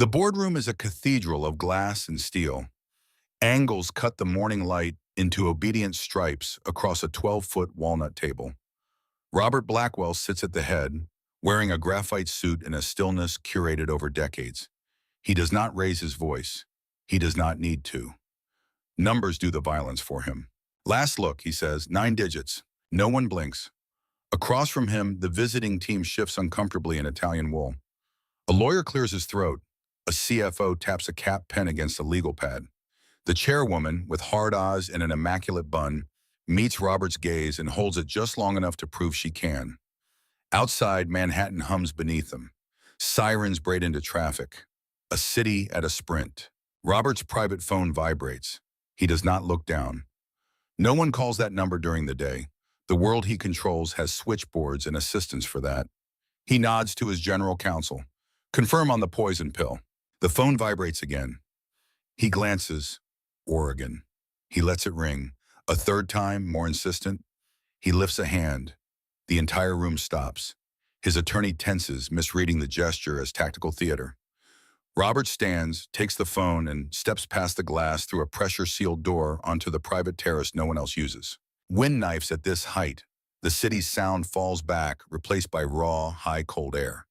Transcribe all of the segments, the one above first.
The boardroom is a cathedral of glass and steel. Angles cut the morning light into obedient stripes across a 12-foot walnut table. Robert Blackwell sits at the head, wearing a graphite suit in a stillness curated over decades. He does not raise his voice. He does not need to. Numbers do the violence for him. Last look, he says, 9 digits. No one blinks. Across from him, the visiting team shifts uncomfortably in Italian wool. A lawyer clears his throat. A CFO taps a cap pen against a legal pad. The chairwoman, with hard eyes and an immaculate bun, meets Robert's gaze and holds it just long enough to prove she can. Outside, Manhattan hums beneath them. Sirens braid into traffic. A city at a sprint. Robert's private phone vibrates. He does not look down. No one calls that number during the day. The world he controls has switchboards and assistants for that. He nods to his general counsel. Confirm on the poison pill. The phone vibrates again. He glances. Oregon. He lets it ring. A third time, more insistent. He lifts a hand. The entire room stops. His attorney tenses, misreading the gesture as tactical theater. Robert stands, takes the phone, and steps past the glass through a pressure-sealed door onto the private terrace no one else uses. Wind knifes at this height. The city's sound falls back, replaced by raw, high, cold air.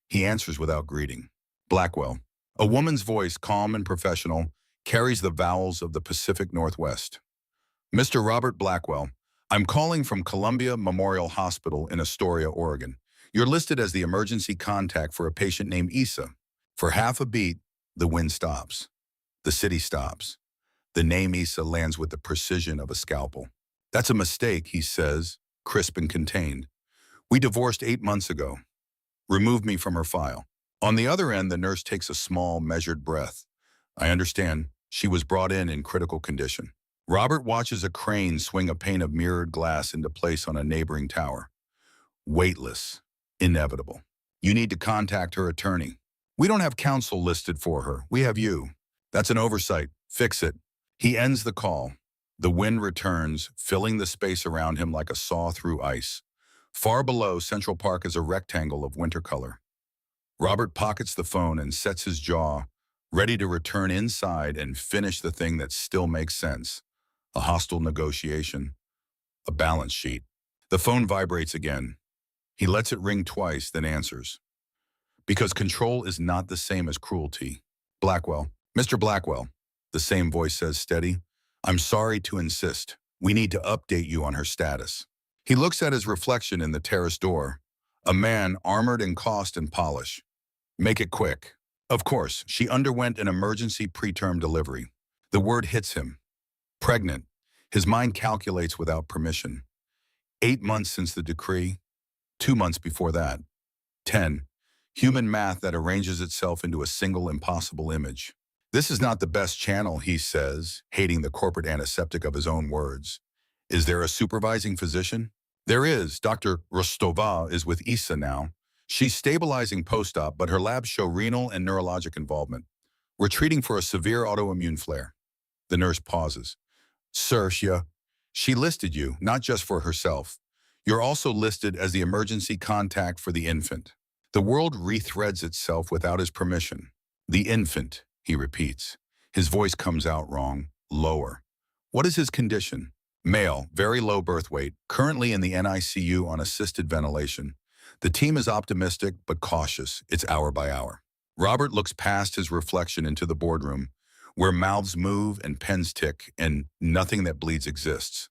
He answers without greeting. Blackwell. A woman's voice, calm and professional, carries the vowels of the Pacific Northwest. Mr. Robert Blackwell, I'm calling from Columbia Memorial Hospital in Astoria, Oregon. You're listed as the emergency contact for a patient named Issa. For half a beat, the wind stops. The city stops. The name Issa lands with the precision of a scalpel. That's a mistake, he says, crisp and contained. We divorced 8 months ago. Remove me from her file. On the other end, the nurse takes a small, measured breath. I understand. She was brought in critical condition. Robert watches a crane swing a pane of mirrored glass into place on a neighboring tower. Weightless. Inevitable. You need to contact her attorney. We don't have counsel listed for her. We have you. That's an oversight. Fix it. He ends the call. The wind returns, filling the space around him like a saw through ice. Far below, Central Park is a rectangle of winter color. Robert pockets the phone and sets his jaw, ready to return inside and finish the thing that still makes sense. A hostile negotiation. A balance sheet. The phone vibrates again. He lets it ring twice, then answers. Because control is not the same as cruelty. Blackwell. Mr. Blackwell. The same voice says steady. I'm sorry to insist. We need to update you on her status. He looks at his reflection in the terrace door. A man armored in cost and polish. Make it quick. Of course, she underwent an emergency preterm delivery. The word hits him. Pregnant. His mind calculates without permission. 8 months since the decree. 2 months before that. 10. Human math that arranges itself into a single impossible image. This is not the best channel, he says, hating the corporate antiseptic of his own words. Is there a supervising physician? There is. Dr. Rostova is with Issa now. She's stabilizing post-op, but her labs show renal and neurologic involvement. We're treating for a severe autoimmune flare. The nurse pauses. Sir, she listed you, not just for herself. You're also listed as the emergency contact for the infant. The world rethreads itself without his permission. The infant, he repeats. His voice comes out wrong, lower. What is his condition? Male, very low birth weight, currently in the NICU on assisted ventilation. The team is optimistic but cautious. It's hour by hour. Robert looks past his reflection into the boardroom, where mouths move and pens tick and nothing that bleeds exists.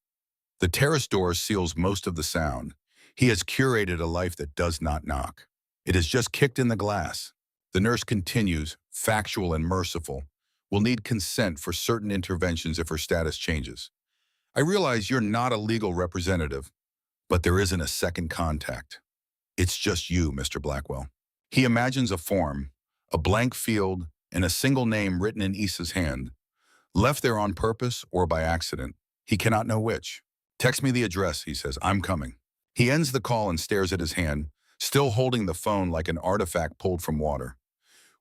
The terrace door seals most of the sound. He has curated a life that does not knock. It has just kicked in the glass. The nurse continues, factual and merciful. Will need consent for certain interventions if her status changes. I realize you're not a legal representative, but there isn't a second contact. It's just you, Mr. Blackwell. He imagines a form, a blank field, and a single name written in Issa's hand. Left there on purpose or by accident. He cannot know which. Text me the address, he says. I'm coming. He ends the call and stares at his hand, still holding the phone like an artifact pulled from water.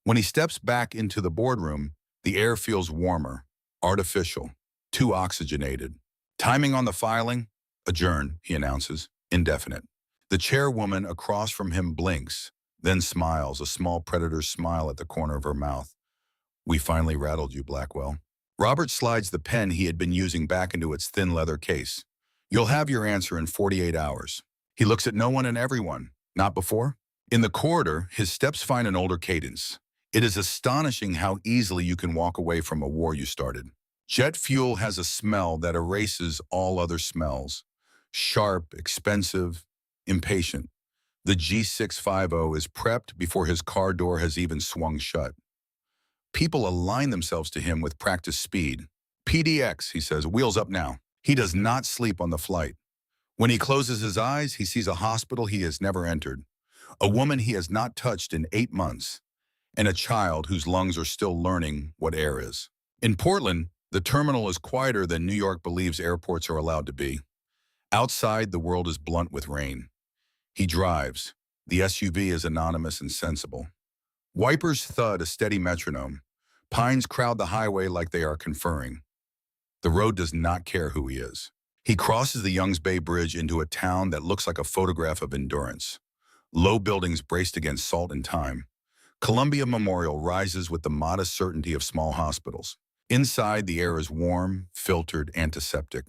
When he steps back into the boardroom, the air feels warmer, artificial, too oxygenated. Timing on the filing? Adjourn, he announces, indefinite. The chairwoman across from him blinks, then smiles, a small predator's smile at the corner of her mouth. We finally rattled you, Blackwell. Robert slides the pen he had been using back into its thin leather case. You'll have your answer in 48 hours. He looks at no one and everyone. Not before? In the corridor, his steps find an older cadence. It is astonishing how easily you can walk away from a war you started. Jet fuel has a smell that erases all other smells. Sharp, expensive, impatient. The G650 is prepped before his car door has even swung shut. People align themselves to him with practiced speed. PDX, he says, wheels up now. He does not sleep on the flight. When he closes his eyes, he sees a hospital he has never entered, a woman he has not touched in 8 months, and a child whose lungs are still learning what air is. In Portland, the terminal is quieter than New York believes airports are allowed to be. Outside, the world is blunt with rain. He drives. The SUV is anonymous and sensible. Wipers thud a steady metronome. Pines crowd the highway like they are conferring. The road does not care who he is. He crosses the Youngs Bay Bridge into a town that looks like a photograph of endurance. Low buildings braced against salt and time. Columbia Memorial rises with the modest certainty of small hospitals. Inside, the air is warm, filtered, antiseptic.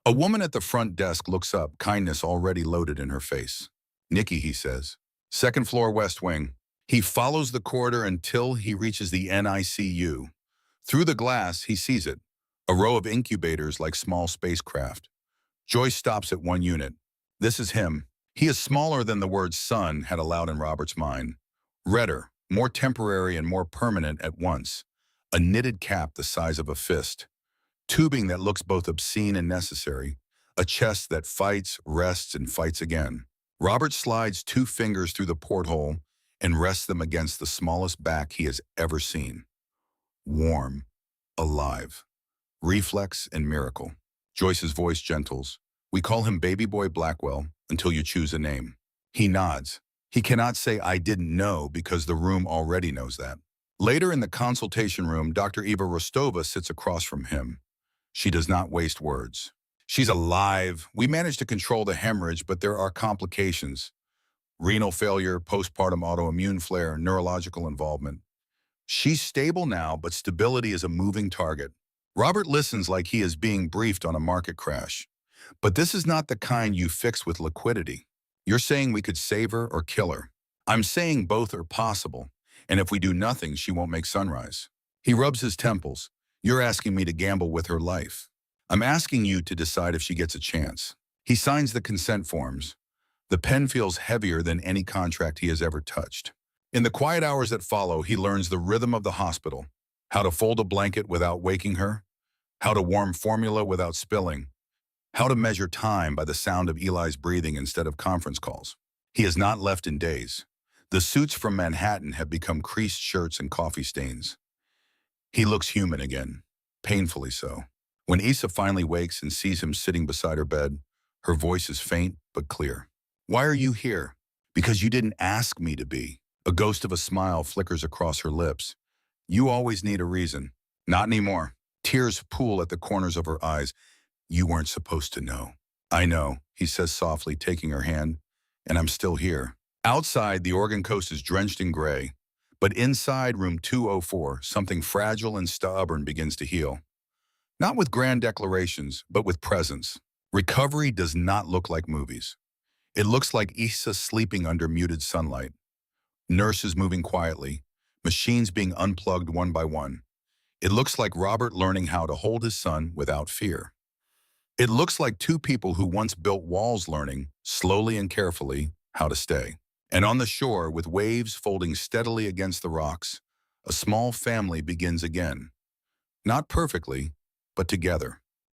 A woman at the front desk looks up, kindness already loaded in her face. Nikki, he says. Second floor West Wing. He follows the corridor until he reaches the NICU. Through the glass, he sees it. A row of incubators like small spacecraft. Joyce stops at one unit. This is him. He is smaller than the word son had allowed in Robert's mind. Redder, more temporary and more permanent at once. A knitted cap the size of a fist. Tubing that looks both obscene and necessary. A chest that fights, rests, and fights again. Robert slides 2 fingers through the porthole and rests them against the smallest back he has ever seen. Warm, alive. Reflex and miracle. Joyce's voice gentles. We call him Baby Boy Blackwell until you choose a name. He nods. He cannot say I didn't know because the room already knows that. Later in the consultation room, Dr. Eva Rostova sits across from him. She does not waste words. She's alive. We managed to control the hemorrhage, but there are complications. Renal failure, postpartum autoimmune flare, neurological involvement. She's stable now, but stability is a moving target. Robert listens like he is being briefed on a market crash. But this is not the kind you fix with liquidity. You're saying we could save her or kill her. I'm saying both are possible, and if we do nothing, she won't make sunrise. He rubs his temples. You're asking me to gamble with her life. I'm asking you to decide if she gets a chance. He signs the consent forms. The pen feels heavier than any contract he has ever touched. In the quiet hours that follow, he learns the rhythm of the hospital, how to fold a blanket without waking her, how to warm formula without spilling, how to measure time by the sound of Eli's breathing instead of conference calls. He has not left in days. The suits from Manhattan have become creased shirts and coffee stains. He looks human again, painfully so. When Issa finally wakes and sees him sitting beside her bed, her voice is faint but clear. Why are you here? Because you didn't ask me to be. A ghost of a smile flickers across her lips. You always need a reason. Not anymore. Tears pool at the corners of her eyes. You weren't supposed to know. I know, he says softly, taking her hand, and I'm still here. Outside, the Oregon coast is drenched in gray, but inside room 204, something fragile and stubborn begins to heal. Not with grand declarations, but with presence. Recovery does not look like movies. It looks like Issa sleeping under muted sunlight. Nurses moving quietly, machines being unplugged one by one. It looks like Robert learning how to hold his son without fear. It looks like 2 people who once built walls learning, slowly and carefully, how to stay. And on the shore, with waves folding steadily against the rocks, a small family begins again. Not perfectly, but together.